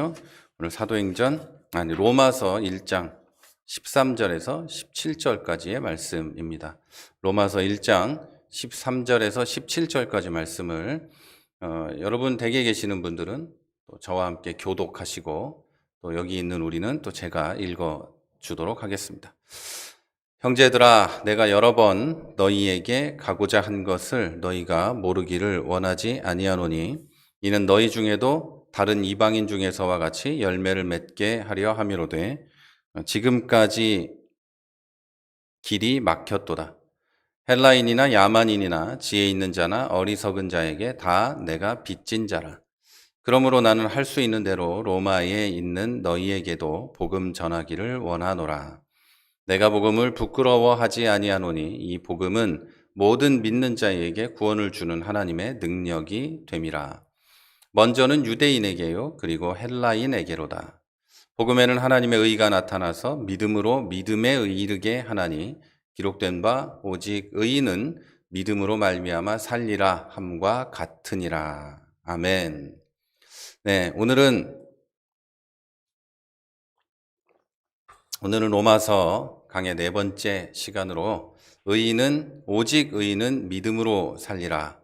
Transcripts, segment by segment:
오늘 로마서 1장 13절에서 17절까지의 말씀입니다. 로마서 1장 13절에서 17절까지 말씀을 여러분 댁에 계시는 분들은 또 저와 함께 교독하시고 또 여기 있는 우리는 또 제가 읽어 주도록 하겠습니다. 형제들아, 내가 여러 번 너희에게 가고자 한 것을 너희가 모르기를 원하지 아니하노니 이는 너희 중에도 다른 이방인 중에서와 같이 열매를 맺게 하려 함이로되 지금까지 길이 막혔도다. 헬라인이나 야만인이나 지혜 있는 자나 어리석은 자에게 다 내가 빚진 자라. 그러므로 나는 할 수 있는 대로 로마에 있는 너희에게도 복음 전하기를 원하노라. 내가 복음을 부끄러워하지 아니하노니 이 복음은 모든 믿는 자에게 구원을 주는 하나님의 능력이 됨이라. 먼저는 유대인에게요, 그리고 헬라인에게로다. 복음에는 하나님의 의가 나타나서 믿음으로 믿음에 이르게 하나니 기록된 바 오직 의인은 믿음으로 말미암아 살리라 함과 같으니라. 아멘. 네, 오늘은 로마서 강의 4번째 시간으로 오직 의인은 믿음으로 살리라.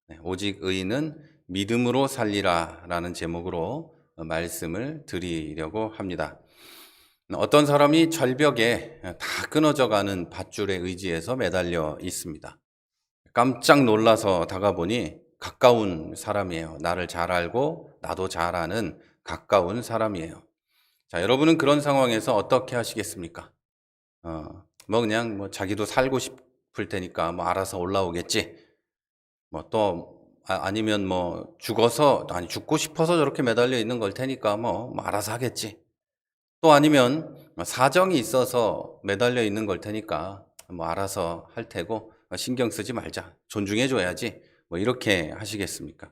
네, 오직 의인은 믿음으로 살리라 라는 제목으로 말씀을 드리려고 합니다. 어떤 사람이 절벽에 다 끊어져 가는 밧줄에 의지해서 매달려 있습니다. 깜짝 놀라서 다가보니 가까운 사람이에요. 나를 잘 알고 나도 잘 아는 가까운 사람이에요. 자, 여러분은 그런 상황에서 어떻게 하시겠습니까? 그냥 자기도 살고 싶을 테니까 알아서 올라오겠지. 아니면 죽고 싶어서 저렇게 매달려 있는 걸 테니까 알아서 하겠지. 또 아니면 사정이 있어서 매달려 있는 걸 테니까 알아서 할 테고 신경 쓰지 말자. 존중해 줘야지. 이렇게 하시겠습니까?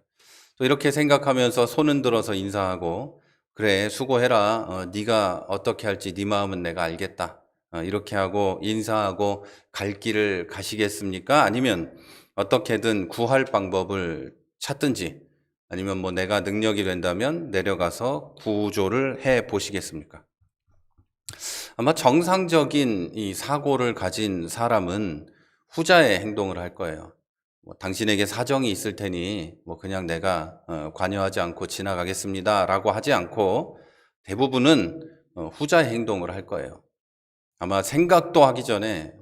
또 이렇게 생각하면서 손 흔들어서 인사하고 그래 수고해라. 네가 어떻게 할지 네 마음은 내가 알겠다. 이렇게 하고 인사하고 갈 길을 가시겠습니까? 아니면 어떻게든 구할 방법을 찾든지 아니면 내가 능력이 된다면 내려가서 구조를 해 보시겠습니까? 아마 정상적인 이 사고를 가진 사람은 후자의 행동을 할 거예요. 당신에게 사정이 있을 테니 그냥 내가 관여하지 않고 지나가겠습니다 라고 하지 않고 대부분은 후자의 행동을 할 거예요. 아마 생각도 하기 전에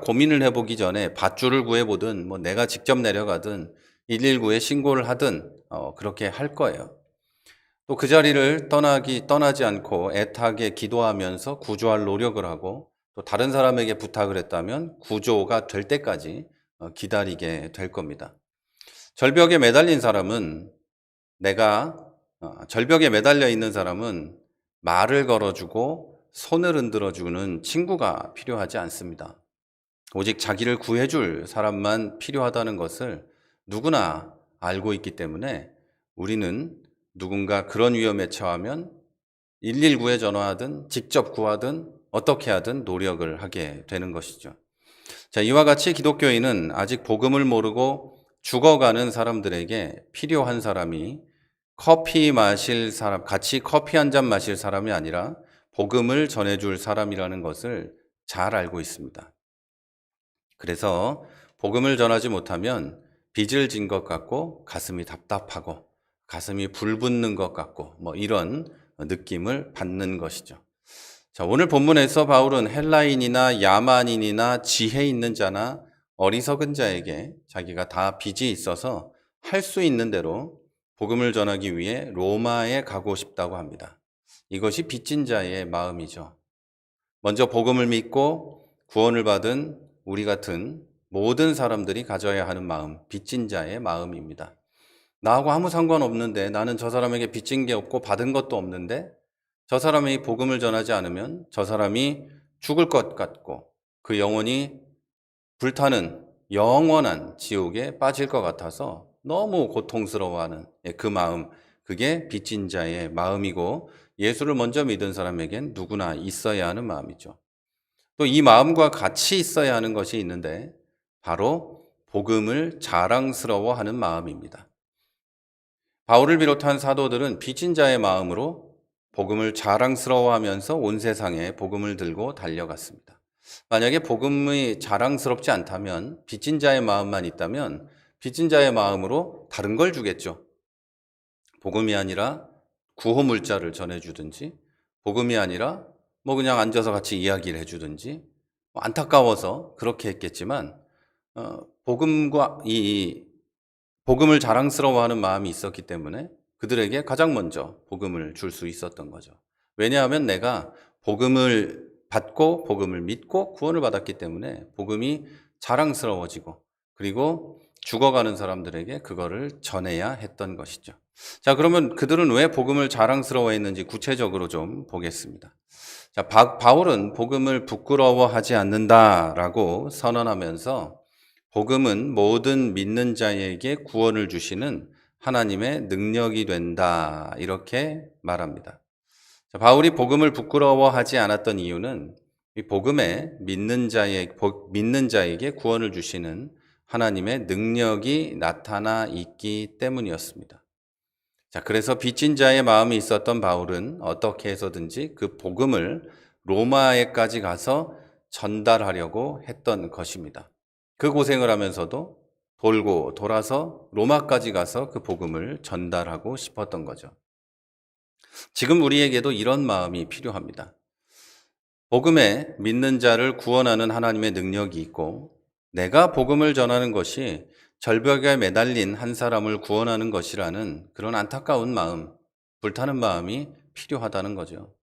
고민을 해보기 전에 밧줄을 구해보든 내가 직접 내려가든 119에 신고를 하든 그렇게 할 거예요. 또 그 자리를 떠나지 않고 애타게 기도하면서 구조할 노력을 하고 또 다른 사람에게 부탁을 했다면 구조가 될 때까지 기다리게 될 겁니다. 절벽에 매달려 있는 사람은 말을 걸어주고 손을 흔들어주는 친구가 필요하지 않습니다. 오직 자기를 구해줄 사람만 필요하다는 것을 누구나 알고 있기 때문에 우리는 누군가 그런 위험에 처하면 119에 전화하든 직접 구하든 어떻게 하든 노력을 하게 되는 것이죠. 자, 이와 같이 기독교인은 아직 복음을 모르고 죽어가는 사람들에게 필요한 사람이 같이 커피 한 잔 마실 사람이 아니라 복음을 전해줄 사람이라는 것을 잘 알고 있습니다. 그래서 복음을 전하지 못하면 빚을 진 것 같고 가슴이 답답하고 가슴이 불붙는 것 같고 이런 느낌을 받는 것이죠. 자, 오늘 본문에서 바울은 헬라인이나 야만인이나 지혜 있는 자나 어리석은 자에게 자기가 다 빚이 있어서 할 수 있는 대로 복음을 전하기 위해 로마에 가고 싶다고 합니다. 이것이 빚진 자의 마음이죠. 먼저 복음을 믿고 구원을 받은 우리 같은 모든 사람들이 가져야 하는 마음, 빚진 자의 마음입니다. 나하고 아무 상관없는데 나는 저 사람에게 빚진 게 없고 받은 것도 없는데 저 사람이 복음을 전하지 않으면 저 사람이 죽을 것 같고 그 영혼이 불타는 영원한 지옥에 빠질 것 같아서 너무 고통스러워하는 그 마음, 그게 빚진 자의 마음이고 예수를 먼저 믿은 사람에겐 누구나 있어야 하는 마음이죠. 또 이 마음과 같이 있어야 하는 것이 있는데 바로 복음을 자랑스러워하는 마음입니다. 바울을 비롯한 사도들은 빚진 자의 마음으로 복음을 자랑스러워하면서 온 세상에 복음을 들고 달려갔습니다. 만약에 복음이 자랑스럽지 않다면, 빚진 자의 마음만 있다면 빚진 자의 마음으로 다른 걸 주겠죠. 복음이 아니라 구호 물자를 전해주든지, 복음이 아니라 뭐 그냥 앉아서 같이 이야기를 해주든지, 안타까워서 그렇게 했겠지만 복음과 복음을 자랑스러워하는 마음이 있었기 때문에 그들에게 가장 먼저 복음을 줄 수 있었던 거죠. 왜냐하면 내가 복음을 받고 복음을 믿고 구원을 받았기 때문에 복음이 자랑스러워지고, 그리고 죽어가는 사람들에게 그거를 전해야 했던 것이죠. 자, 그러면 그들은 왜 복음을 자랑스러워했는지 구체적으로 좀 보겠습니다. 자, 바울은 복음을 부끄러워하지 않는다라고 선언하면서 복음은 모든 믿는 자에게 구원을 주시는 하나님의 능력이 된다, 이렇게 말합니다. 자, 바울이 복음을 부끄러워하지 않았던 이유는 이 복음에 믿는 자에게 구원을 주시는 하나님의 능력이 나타나 있기 때문이었습니다. 자, 그래서 빚진 자의 마음이 있었던 바울은 어떻게 해서든지 그 복음을 로마에까지 가서 전달하려고 했던 것입니다. 그 고생을 하면서도 돌고 돌아서 로마까지 가서 그 복음을 전달하고 싶었던 거죠. 지금 우리에게도 이런 마음이 필요합니다. 복음에 믿는 자를 구원하는 하나님의 능력이 있고, 내가 복음을 전하는 것이 절벽에 매달린 한 사람을 구원하는 것이라는 그런 안타까운 마음, 불타는 마음이 필요하다는 거죠.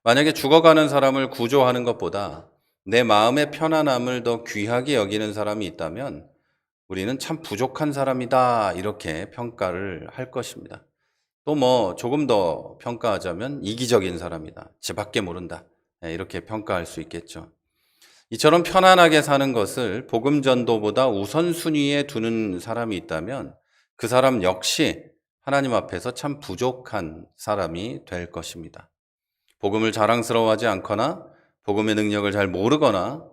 만약에 죽어가는 사람을 구조하는 것보다 내 마음의 편안함을 더 귀하게 여기는 사람이 있다면 우리는 참 부족한 사람이다, 이렇게 평가를 할 것입니다. 또 뭐 조금 더 평가하자면 이기적인 사람이다, 지밖에 모른다, 이렇게 평가할 수 있겠죠. 이처럼 편안하게 사는 것을 복음 전도보다 우선순위에 두는 사람이 있다면 그 사람 역시 하나님 앞에서 참 부족한 사람이 될 것입니다. 복음을 자랑스러워하지 않거나 복음의 능력을 잘 모르거나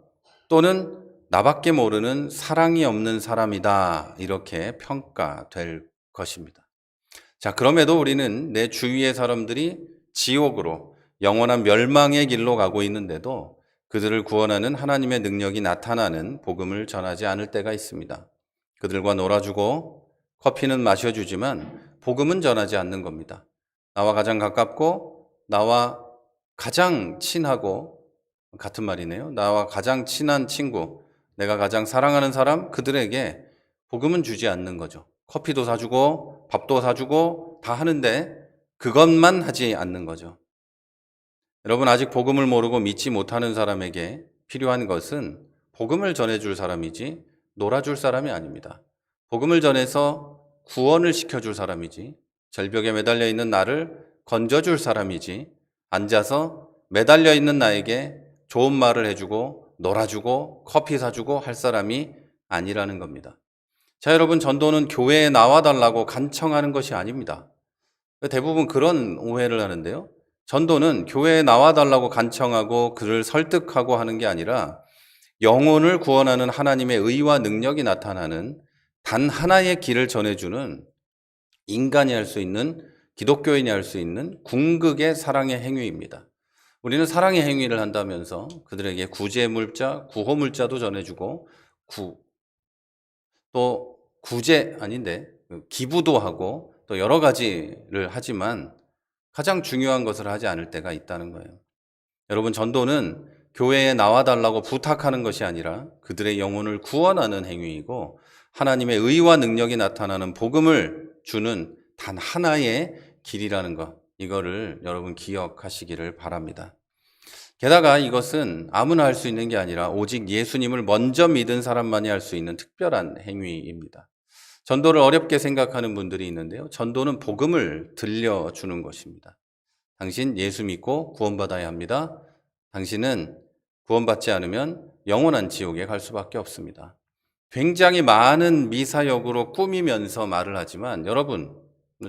또는 나밖에 모르는 사랑이 없는 사람이다, 이렇게 평가될 것입니다. 자, 그럼에도 우리는 내 주위의 사람들이 지옥으로 영원한 멸망의 길로 가고 있는데도 그들을 구원하는 하나님의 능력이 나타나는 복음을 전하지 않을 때가 있습니다. 그들과 놀아주고 커피는 마셔주지만 복음은 전하지 않는 겁니다. 나와 가장 가깝고 나와 가장 친하고, 같은 말이네요. 나와 가장 친한 친구, 내가 가장 사랑하는 사람, 그들에게 복음은 주지 않는 거죠. 커피도 사주고 밥도 사주고 다 하는데 그것만 하지 않는 거죠. 여러분, 아직 복음을 모르고 믿지 못하는 사람에게 필요한 것은 복음을 전해줄 사람이지 놀아줄 사람이 아닙니다. 복음을 전해서 구원을 시켜줄 사람이지, 절벽에 매달려 있는 나를 건져줄 사람이지, 앉아서 매달려 있는 나에게 좋은 말을 해주고 놀아주고 커피 사주고 할 사람이 아니라는 겁니다. 자, 여러분, 전도는 교회에 나와달라고 간청하는 것이 아닙니다. 대부분 그런 오해를 하는데요. 전도는 교회에 나와달라고 간청하고 그를 설득하고 하는 게 아니라 영혼을 구원하는 하나님의 의와 능력이 나타나는 단 하나의 길을 전해주는, 인간이 할 수 있는, 기독교인이 할 수 있는 궁극의 사랑의 행위입니다. 우리는 사랑의 행위를 한다면서 그들에게 구제물자, 구호물자도 전해주고 또 기부도 하고 또 여러 가지를 하지만 가장 중요한 것을 하지 않을 때가 있다는 거예요. 여러분, 전도는 교회에 나와달라고 부탁하는 것이 아니라 그들의 영혼을 구원하는 행위이고, 하나님의 의와 능력이 나타나는 복음을 주는 단 하나의 길이라는 것, 이거를 여러분 기억하시기를 바랍니다. 게다가 이것은 아무나 할 수 있는 게 아니라 오직 예수님을 먼저 믿은 사람만이 할 수 있는 특별한 행위입니다. 전도를 어렵게 생각하는 분들이 있는데요. 전도는 복음을 들려주는 것입니다. 당신 예수 믿고 구원받아야 합니다. 당신은 구원받지 않으면 영원한 지옥에 갈 수밖에 없습니다. 굉장히 많은 미사역으로 꾸미면서 말을 하지만 여러분,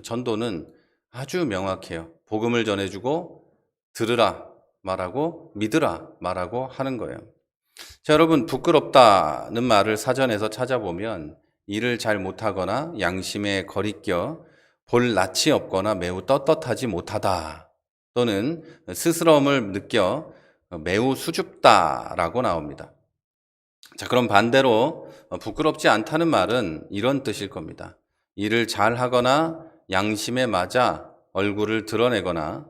전도는 아주 명확해요. 복음을 전해주고 들으라 말하고 믿으라 말하고 하는 거예요. 자, 여러분, 부끄럽다는 말을 사전에서 찾아보면 일을 잘 못하거나 양심에 거리껴 볼 낯이 없거나 매우 떳떳하지 못하다 또는 스스럼을 느껴 매우 수줍다라고 나옵니다. 자, 그럼 반대로 부끄럽지 않다는 말은 이런 뜻일 겁니다. 일을 잘 하거나 양심에 맞아 얼굴을 드러내거나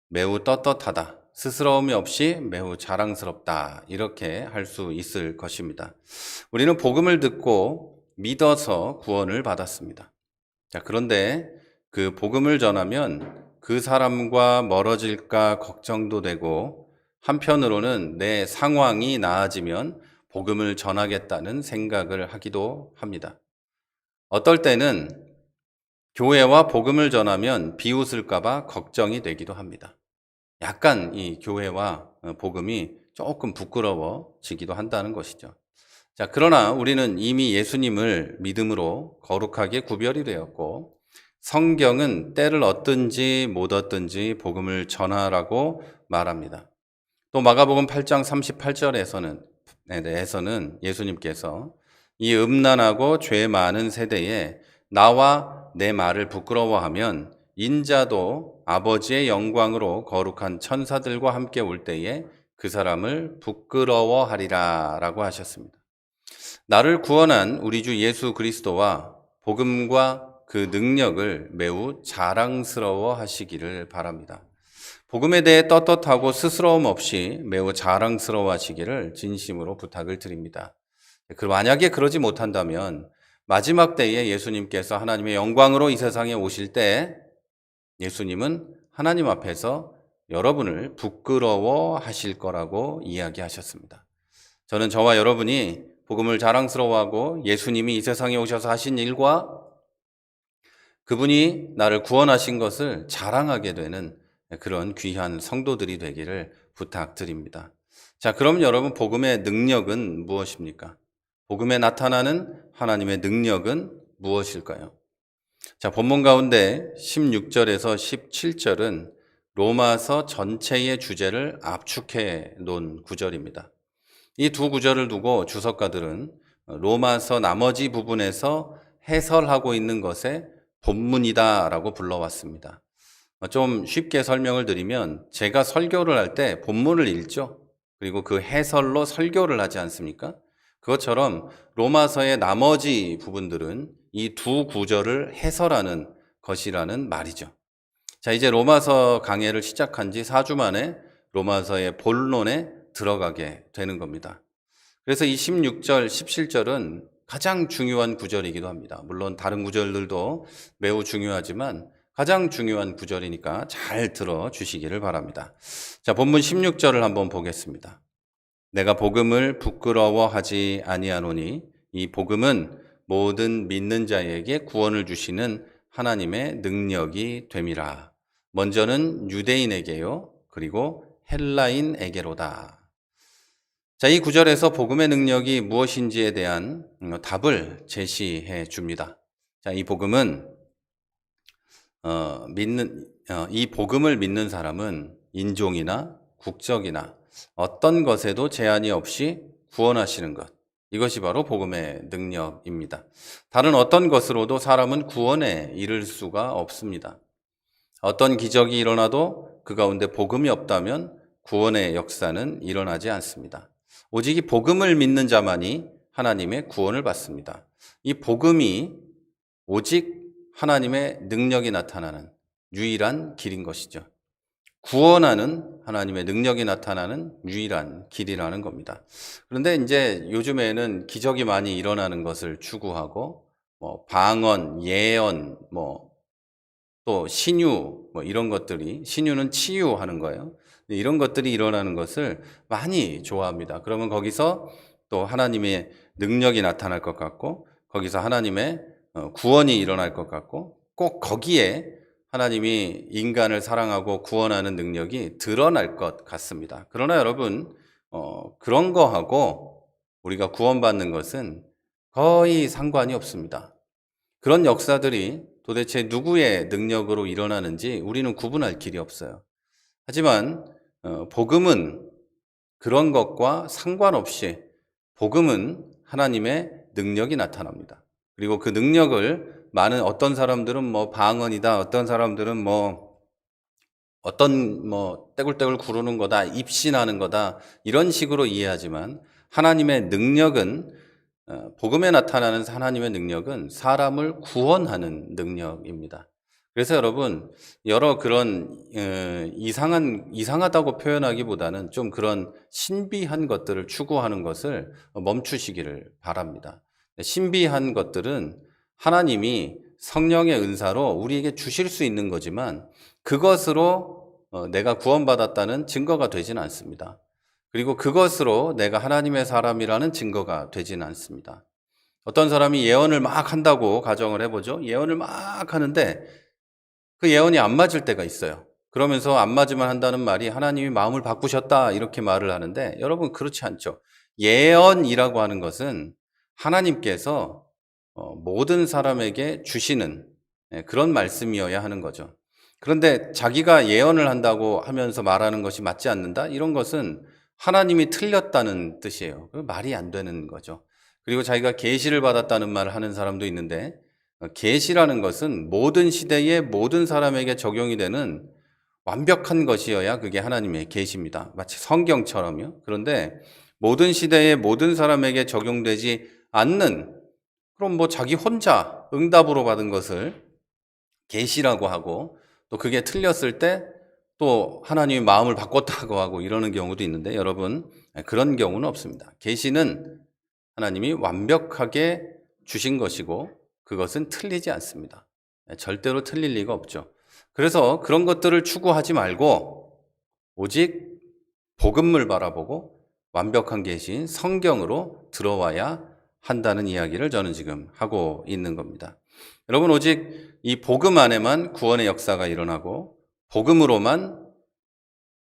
매우 떳떳하다, 스스러움이 없이 매우 자랑스럽다, 이렇게 할 수 있을 것입니다. 우리는 복음을 듣고 믿어서 구원을 받았습니다. 자, 그런데 그 복음을 전하면 그 사람과 멀어질까 걱정도 되고, 한편으로는 내 상황이 나아지면 복음을 전하겠다는 생각을 하기도 합니다. 어떨 때는 교회와 복음을 전하면 비웃을까봐 걱정이 되기도 합니다. 약간 이 교회와 복음이 조금 부끄러워지기도 한다는 것이죠. 자, 그러나 우리는 이미 예수님을 믿음으로 거룩하게 구별이 되었고, 성경은 때를 얻든지 못 얻든지 복음을 전하라고 말합니다. 또 마가복음 8장 38절에서는 예수님께서 이 음란하고 죄 많은 세대에 나와 내 말을 부끄러워하면 인자도 아버지의 영광으로 거룩한 천사들과 함께 올 때에 그 사람을 부끄러워하리라 라고 하셨습니다. 나를 구원한 우리 주 예수 그리스도와 복음과 그 능력을 매우 자랑스러워 하시기를 바랍니다. 복음에 대해 떳떳하고 스스러움 없이 매우 자랑스러워 하시기를 진심으로 부탁을 드립니다. 만약에 그러지 못한다면 마지막 때에 예수님께서 하나님의 영광으로 이 세상에 오실 때 예수님은 하나님 앞에서 여러분을 부끄러워 하실 거라고 이야기하셨습니다. 저는 저와 여러분이 복음을 자랑스러워하고 예수님이 이 세상에 오셔서 하신 일과 그분이 나를 구원하신 것을 자랑하게 되는 그런 귀한 성도들이 되기를 부탁드립니다. 자, 그럼 여러분, 복음의 능력은 무엇입니까? 복음에 나타나는 하나님의 능력은 무엇일까요? 자, 본문 가운데 16절에서 17절은 로마서 전체의 주제를 압축해 놓은 구절입니다. 이 두 구절을 두고 주석가들은 로마서 나머지 부분에서 해설하고 있는 것에 본문이다라고 불러왔습니다. 좀 쉽게 설명을 드리면, 제가 설교를 할 때 본문을 읽죠. 그리고 그 해설로 설교를 하지 않습니까? 그것처럼 로마서의 나머지 부분들은 이 두 구절을 해설하는 것이라는 말이죠. 자, 이제 로마서 강해를 시작한 지 4주 만에 로마서의 본론에 들어가게 되는 겁니다. 그래서 이 16절, 17절은 가장 중요한 구절이기도 합니다. 물론 다른 구절들도 매우 중요하지만 가장 중요한 구절이니까 잘 들어주시기를 바랍니다. 자, 본문 16절을 한번 보겠습니다. 내가 복음을 부끄러워하지 아니하노니 이 복음은 모든 믿는 자에게 구원을 주시는 하나님의 능력이 됨이라. 먼저는 유대인에게요, 그리고 헬라인에게로다. 자, 이 구절에서 복음의 능력이 무엇인지에 대한 답을 제시해 줍니다. 자, 이 복음은 이 복음을 믿는 사람은 인종이나 국적이나 어떤 것에도 제한이 없이 구원하시는 것, 이것이 바로 복음의 능력입니다. 다른 어떤 것으로도 사람은 구원에 이를 수가 없습니다. 어떤 기적이 일어나도 그 가운데 복음이 없다면 구원의 역사는 일어나지 않습니다. 오직 이 복음을 믿는 자만이 하나님의 구원을 받습니다. 이 복음이 오직 하나님의 능력이 나타나는 유일한 길인 것이죠. 구원하는 하나님의 능력이 나타나는 유일한 길이라는 겁니다. 그런데 이제 요즘에는 기적이 많이 일어나는 것을 추구하고, 방언, 예언, 또 신유, 이런 것들이, 신유는 치유하는 거예요. 이런 것들이 일어나는 것을 많이 좋아합니다. 그러면 거기서 또 하나님의 능력이 나타날 것 같고, 거기서 하나님의 구원이 일어날 것 같고, 꼭 거기에 하나님이 인간을 사랑하고 구원하는 능력이 드러날 것 같습니다. 그러나 여러분, 그런 거하고 우리가 구원받는 것은 거의 상관이 없습니다. 그런 역사들이 도대체 누구의 능력으로 일어나는지 우리는 구분할 길이 없어요. 하지만 복음은 그런 것과 상관없이 복음은 하나님의 능력이 나타납니다. 그리고 그 능력을 어떤 사람들은 뭐 방언이다, 어떤 사람들은 어떤 떼굴떼굴 구르는 거다, 입신하는 거다, 이런 식으로 이해하지만 하나님의 능력은 복음에 나타나는 하나님의 능력은 사람을 구원하는 능력입니다. 그래서 여러분, 여러 그런 이상하다고 표현하기보다는 좀 그런 신비한 것들을 추구하는 것을 멈추시기를 바랍니다. 신비한 것들은 하나님이 성령의 은사로 우리에게 주실 수 있는 거지만 그것으로 내가 구원받았다는 증거가 되지는 않습니다. 그리고 그것으로 내가 하나님의 사람이라는 증거가 되지는 않습니다. 어떤 사람이 예언을 막 한다고 가정을 해보죠. 예언을 막 하는데 그 예언이 안 맞을 때가 있어요. 그러면서 안 맞으면 한다는 말이 하나님이 마음을 바꾸셨다 이렇게 말을 하는데 여러분 그렇지 않죠. 예언이라고 하는 것은 하나님께서 모든 사람에게 주시는 그런 말씀이어야 하는 거죠. 그런데 자기가 예언을 한다고 하면서 말하는 것이 맞지 않는다? 이런 것은 하나님이 틀렸다는 뜻이에요. 말이 안 되는 거죠. 그리고 자기가 계시를 받았다는 말을 하는 사람도 있는데 계시라는 것은 모든 시대의 모든 사람에게 적용이 되는 완벽한 것이어야 그게 하나님의 계시입니다. 마치 성경처럼요. 그런데 모든 시대의 모든 사람에게 적용되지 않는 그럼 자기 혼자 응답으로 받은 것을 계시라고 하고 또 그게 틀렸을 때 또 하나님이 마음을 바꿨다고 하고 이러는 경우도 있는데 여러분 그런 경우는 없습니다. 계시는 하나님이 완벽하게 주신 것이고 그것은 틀리지 않습니다. 절대로 틀릴 리가 없죠. 그래서 그런 것들을 추구하지 말고 오직 복음을 바라보고 완벽한 계시인 성경으로 들어와야 한다는 이야기를 저는 지금 하고 있는 겁니다. 여러분 오직 이 복음 안에만 구원의 역사가 일어나고 복음으로만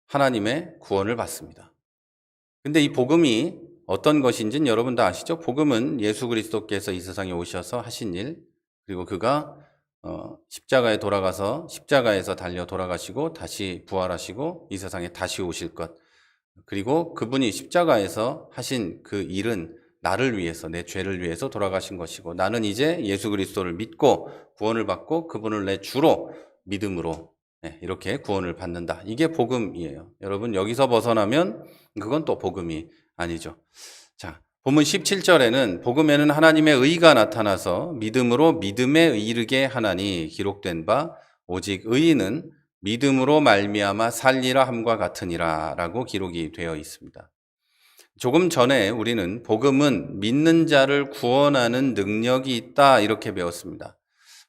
하나님의 구원을 받습니다. 근데 이 복음이 어떤 것인지는 여러분 다 아시죠? 복음은 예수 그리스도께서 이 세상에 오셔서 하신 일, 그리고 그가 십자가에 돌아가서 십자가에서 달려 돌아가시고 다시 부활하시고 이 세상에 다시 오실 것, 그리고 그분이 십자가에서 하신 그 일은 나를 위해서, 내 죄를 위해서 돌아가신 것이고 나는 이제 예수 그리스도를 믿고 구원을 받고 그분을 내 주로 믿음으로 이렇게 구원을 받는다. 이게 복음이에요. 여러분 여기서 벗어나면 그건 또 복음이 아니죠. 자, 본문 17절에는 복음에는 하나님의 의가 나타나서 믿음으로 믿음에 이르게 하나니 기록된 바 오직 의인은 믿음으로 말미암아 살리라 함과 같으니라 라고 기록이 되어 있습니다. 조금 전에 우리는 복음은 믿는 자를 구원하는 능력이 있다 이렇게 배웠습니다.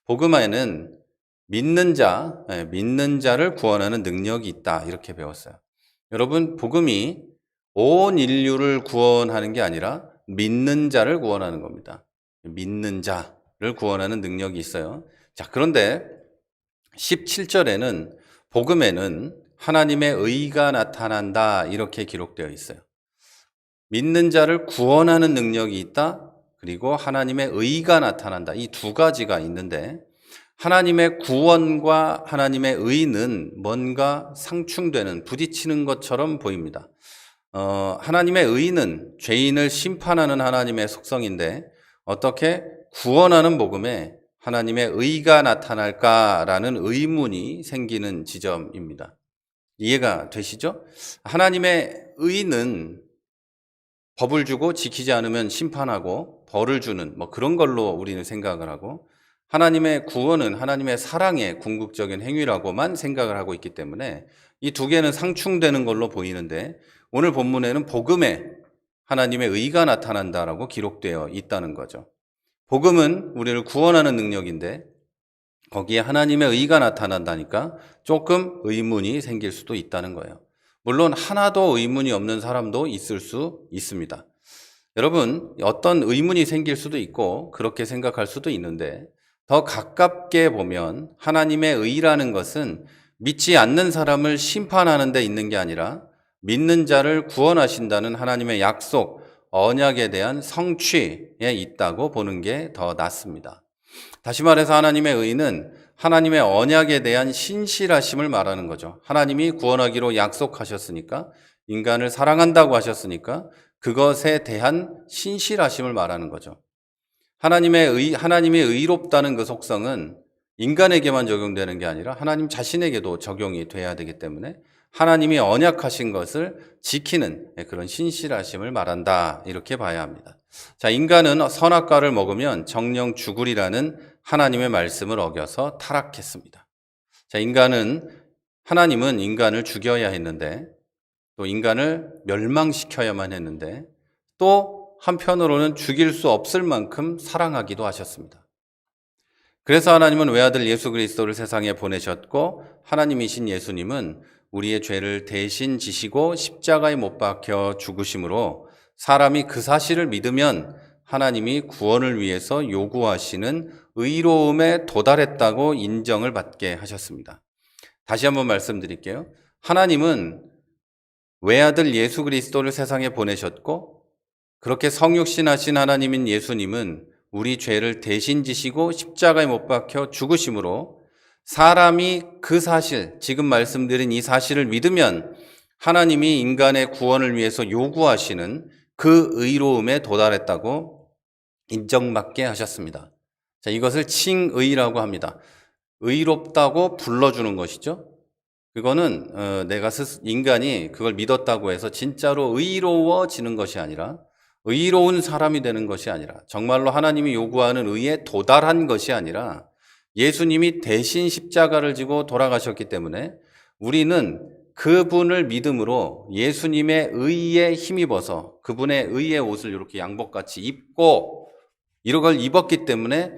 복음에는 믿는 자를 구원하는 능력이 있다 이렇게 배웠어요. 여러분 복음이 온 인류를 구원하는 게 아니라 믿는 자를 구원하는 겁니다. 믿는 자를 구원하는 능력이 있어요. 자, 그런데 17절에는 복음에는 하나님의 의가 나타난다 이렇게 기록되어 있어요. 믿는 자를 구원하는 능력이 있다. 그리고 하나님의 의가 나타난다. 이 두 가지가 있는데 하나님의 구원과 하나님의 의는 뭔가 상충되는, 부딪히는 것처럼 보입니다. 하나님의 의는 죄인을 심판하는 하나님의 속성인데 어떻게 구원하는 복음에 하나님의 의가 나타날까라는 의문이 생기는 지점입니다. 이해가 되시죠? 하나님의 의는 법을 주고 지키지 않으면 심판하고 벌을 주는 그런 걸로 우리는 생각을 하고 하나님의 구원은 하나님의 사랑의 궁극적인 행위라고만 생각을 하고 있기 때문에 이 두 개는 상충되는 걸로 보이는데 오늘 본문에는 복음에 하나님의 의가 나타난다라고 기록되어 있다는 거죠. 복음은 우리를 구원하는 능력인데 거기에 하나님의 의가 나타난다니까 조금 의문이 생길 수도 있다는 거예요. 물론 하나도 의문이 없는 사람도 있을 수 있습니다. 여러분 어떤 의문이 생길 수도 있고 그렇게 생각할 수도 있는데 더 가깝게 보면 하나님의 의라는 것은 믿지 않는 사람을 심판하는 데 있는 게 아니라 믿는 자를 구원하신다는 하나님의 약속, 언약에 대한 성취에 있다고 보는 게 더 낫습니다. 다시 말해서 하나님의 의는 하나님의 언약에 대한 신실하심을 말하는 거죠. 하나님이 구원하기로 약속하셨으니까, 인간을 사랑한다고 하셨으니까 그것에 대한 신실하심을 말하는 거죠. 하나님이 의롭다는 그 속성은 인간에게만 적용되는 게 아니라 하나님 자신에게도 적용이 돼야 되기 때문에 하나님이 언약하신 것을 지키는 그런 신실하심을 말한다. 이렇게 봐야 합니다. 자, 인간은 선악과를 먹으면 정령 죽으리라는 하나님의 말씀을 어겨서 타락했습니다. 자, 하나님은 인간을 죽여야 했는데, 또 인간을 멸망시켜야만 했는데, 또 한편으로는 죽일 수 없을 만큼 사랑하기도 하셨습니다. 그래서 하나님은 외아들 예수 그리스도를 세상에 보내셨고, 하나님이신 예수님은 우리의 죄를 대신 지시고 십자가에 못 박혀 죽으심으로 사람이 그 사실을 믿으면 하나님이 구원을 위해서 요구하시는 의로움에 도달했다고 인정을 받게 하셨습니다. 다시 한번 말씀드릴게요. 하나님은 외아들 예수 그리스도를 세상에 보내셨고, 그렇게 성육신하신 하나님인 예수님은 우리 죄를 대신 지시고 십자가에 못 박혀 죽으심으로 사람이 그 사실, 지금 말씀드린 이 사실을 믿으면 하나님이 인간의 구원을 위해서 요구하시는 그 의로움에 도달했다고 인정받게 하셨습니다. 자, 이것을 칭의라고 합니다. 의롭다고 불러주는 것이죠. 그거는 인간이 그걸 믿었다고 해서 진짜로 의로워지는 것이 아니라, 의로운 사람이 되는 것이 아니라, 정말로 하나님이 요구하는 의에 도달한 것이 아니라 예수님이 대신 십자가를 지고 돌아가셨기 때문에 우리는 그분을 믿음으로 예수님의 의에 힘입어서 그분의 의의 옷을 이렇게 양복같이 입고 이런 걸 입었기 때문에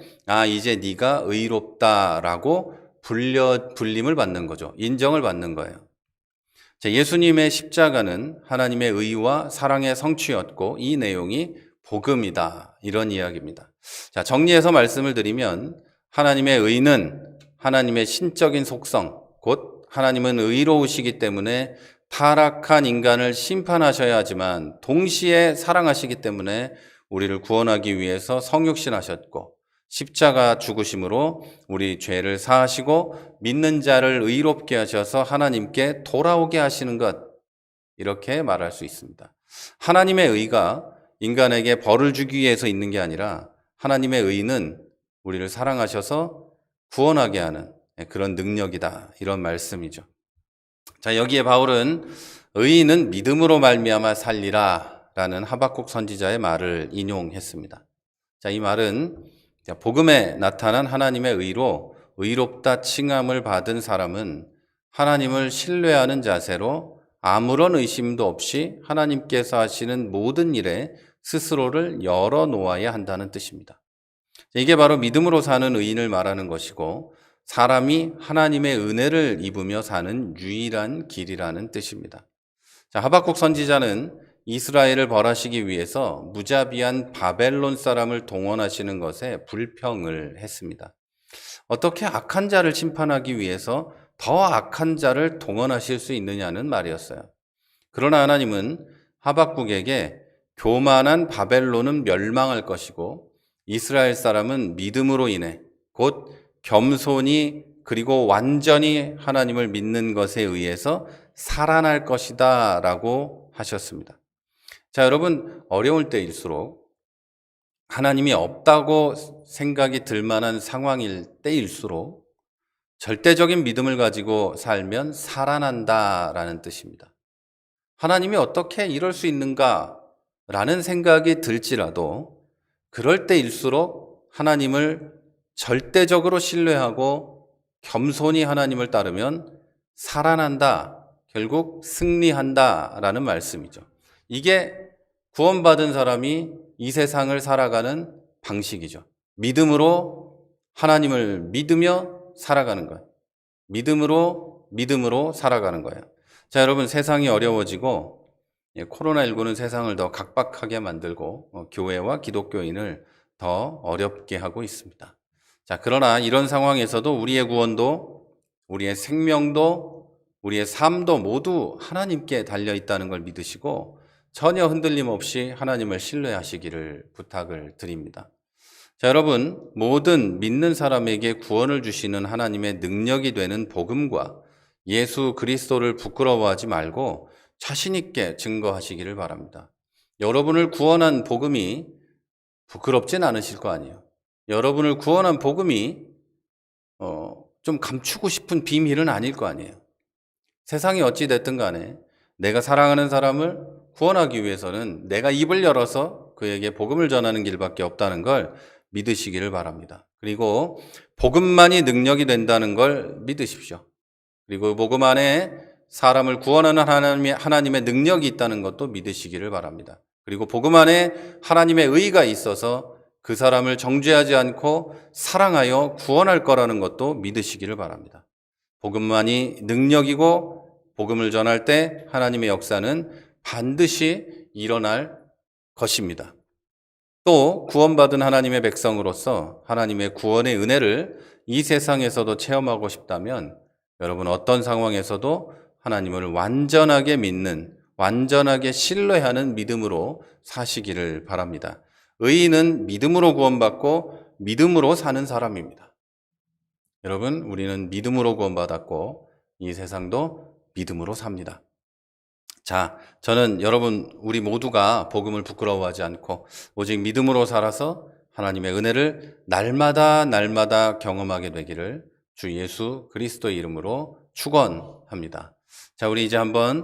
이제 네가 의롭다라고 불림을 받는 거죠. 인정을 받는 거예요. 예수님의 십자가는 하나님의 의와 사랑의 성취였고 이 내용이 복음이다. 이런 이야기입니다. 자, 정리해서 말씀을 드리면 하나님의 의는 하나님의 신적인 속성, 곧 하나님은 의로우시기 때문에 타락한 인간을 심판하셔야 하지만 동시에 사랑하시기 때문에 우리를 구원하기 위해서 성육신하셨고 십자가 죽으심으로 우리 죄를 사하시고 믿는 자를 의롭게 하셔서 하나님께 돌아오게 하시는 것, 이렇게 말할 수 있습니다. 하나님의 의가 인간에게 벌을 주기 위해서 있는 게 아니라 하나님의 의는 우리를 사랑하셔서 구원하게 하는 그런 능력이다, 이런 말씀이죠. 자, 여기에 바울은 의인은 믿음으로 말미암아 살리라 라는 하박국 선지자의 말을 인용했습니다. 자, 이 말은 복음에 나타난 하나님의 의로 의롭다 칭함을 받은 사람은 하나님을 신뢰하는 자세로 아무런 의심도 없이 하나님께서 하시는 모든 일에 스스로를 열어놓아야 한다는 뜻입니다. 이게 바로 믿음으로 사는 의인을 말하는 것이고 사람이 하나님의 은혜를 입으며 사는 유일한 길이라는 뜻입니다. 자, 하박국 선지자는 이스라엘을 벌하시기 위해서 무자비한 바벨론 사람을 동원하시는 것에 불평을 했습니다. 어떻게 악한 자를 심판하기 위해서 더 악한 자를 동원하실 수 있느냐는 말이었어요. 그러나 하나님은 하박국에게 교만한 바벨론은 멸망할 것이고 이스라엘 사람은 믿음으로 인해 곧 겸손히 그리고 완전히 하나님을 믿는 것에 의해서 살아날 것이다 라고 하셨습니다. 자, 여러분, 어려울 때일수록 하나님이 없다고 생각이 들 만한 상황일 때일수록 절대적인 믿음을 가지고 살면 살아난다라는 뜻입니다. 하나님이 어떻게 이럴 수 있는가라는 생각이 들지라도 그럴 때일수록 하나님을 절대적으로 신뢰하고 겸손히 하나님을 따르면 살아난다, 결국 승리한다라는 말씀이죠. 이게 구원받은 사람이 이 세상을 살아가는 방식이죠. 믿음으로 하나님을 믿으며 살아가는 거예요. 믿음으로 살아가는 거예요. 자, 여러분, 세상이 어려워지고 코로나19는 세상을 더 각박하게 만들고 교회와 기독교인을 더 어렵게 하고 있습니다. 자, 그러나 이런 상황에서도 우리의 구원도, 우리의 생명도, 우리의 삶도 모두 하나님께 달려 있다는 걸 믿으시고 전혀 흔들림 없이 하나님을 신뢰하시기를 부탁을 드립니다. 자, 여러분, 모든 믿는 사람에게 구원을 주시는 하나님의 능력이 되는 복음과 예수 그리스도를 부끄러워하지 말고 자신 있게 증거하시기를 바랍니다. 여러분을 구원한 복음이 부끄럽진 않으실 거 아니에요. 여러분을 구원한 복음이 좀 감추고 싶은 비밀은 아닐 거 아니에요. 세상이 어찌 됐든 간에 내가 사랑하는 사람을 구원하기 위해서는 내가 입을 열어서 그에게 복음을 전하는 길밖에 없다는 걸 믿으시기를 바랍니다. 그리고 복음만이 능력이 된다는 걸 믿으십시오. 그리고 복음 안에 사람을 구원하는 하나님의 능력이 있다는 것도 믿으시기를 바랍니다. 그리고 복음 안에 하나님의 의가 있어서 그 사람을 정죄하지 않고 사랑하여 구원할 거라는 것도 믿으시기를 바랍니다. 복음만이 능력이고 복음을 전할 때 하나님의 역사는 반드시 일어날 것입니다. 또 구원받은 하나님의 백성으로서 하나님의 구원의 은혜를 이 세상에서도 체험하고 싶다면 여러분 어떤 상황에서도 하나님을 완전하게 믿는, 완전하게 신뢰하는 믿음으로 사시기를 바랍니다. 의인은 믿음으로 구원받고 믿음으로 사는 사람입니다. 여러분, 우리는 믿음으로 구원받았고 이 세상도 믿음으로 삽니다. 자, 저는 여러분, 우리 모두가 복음을 부끄러워하지 않고 오직 믿음으로 살아서 하나님의 은혜를 날마다 경험하게 되기를 주 예수 그리스도의 이름으로 축원합니다. 자, 우리 이제 한번